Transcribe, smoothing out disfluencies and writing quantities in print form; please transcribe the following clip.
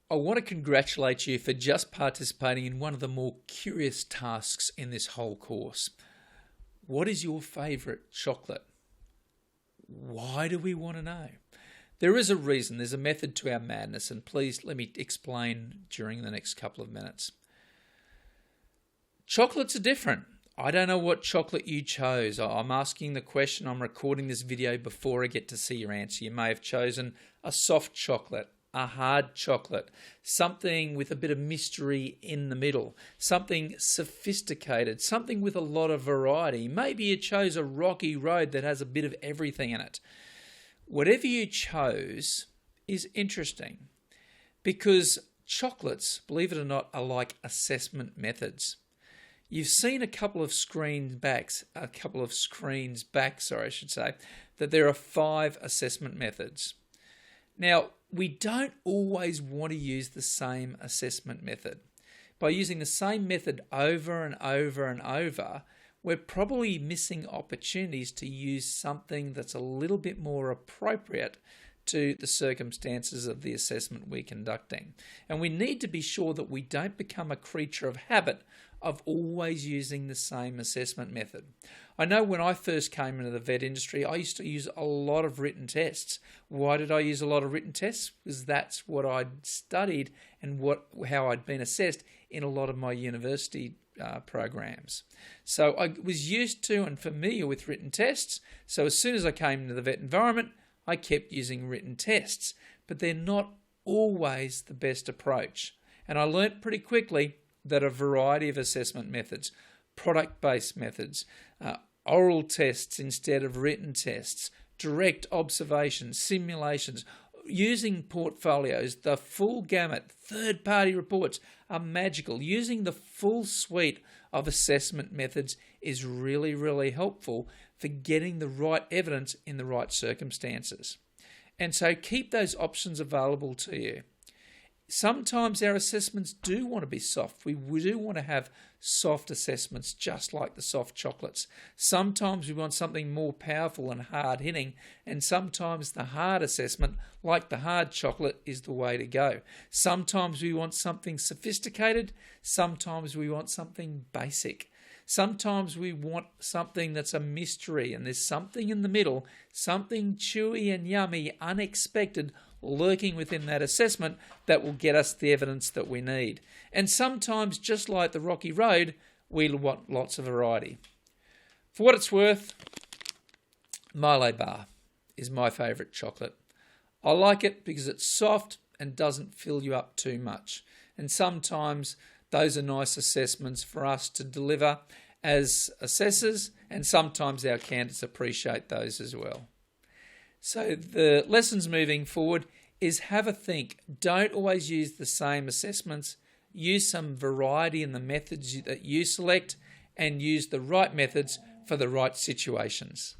I want to congratulate you for just participating in one of the more curious tasks in this whole course. What is your favourite chocolate? Why do we want to know? There is a reason, there's a method to our madness, and please let me explain during the next couple of minutes. Chocolates are different. I don't know what chocolate you chose. I'm asking the question, I'm recording this video before I get to see your answer. You may have chosen a soft chocolate, a hard chocolate, something with a bit of mystery in the middle, something sophisticated, something with a lot of variety. Maybe you chose a rocky road that has a bit of everything in it. Whatever you chose is interesting because chocolates, believe it or not, are like assessment methods. You've seen a couple of screens back, that there are 5 assessment methods. Now, we don't always want to use the same assessment method. By using the same method over and over and over, we're probably missing opportunities to use something that's a little bit more appropriate to the circumstances of the assessment we're conducting. And we need to be sure that we don't become a creature of habit of always using the same assessment method. I know when I first came into the vet industry, I used to use a lot of written tests. Why did I use a lot of written tests? Because that's what I'd studied and how I'd been assessed in a lot of my university programs. So I was used to and familiar with written tests. So as soon as I came into the vet environment, I kept using written tests. But they're not always the best approach. And I learnt pretty quickly that a variety of assessment methods, product-based methods, oral tests instead of written tests, direct observations, simulations, using portfolios, the full gamut, third-party reports are magical. Using the full suite of assessment methods is really, really helpful for getting the right evidence in the right circumstances. And so keep those options available to you. Sometimes our assessments do want to be soft. We do want to have soft assessments just like the soft chocolates. Sometimes we want something more powerful and hard-hitting, and sometimes the hard assessment, like the hard chocolate, is the way to go. Sometimes we want something sophisticated. Sometimes we want something basic. Sometimes we want something that's a mystery, and there's something in the middle, something chewy and yummy, unexpected, lurking within that assessment that will get us the evidence that we need. And sometimes, just like the rocky road, we want lots of variety. For what it's worth, Milo Bar is my favourite chocolate. I like it because it's soft and doesn't fill you up too much. And sometimes those are nice assessments for us to deliver as assessors, and sometimes our candidates appreciate those as well. So the lessons moving forward is have a think. Don't always use the same assessments. Use some variety in the methods that you select and use the right methods for the right situations.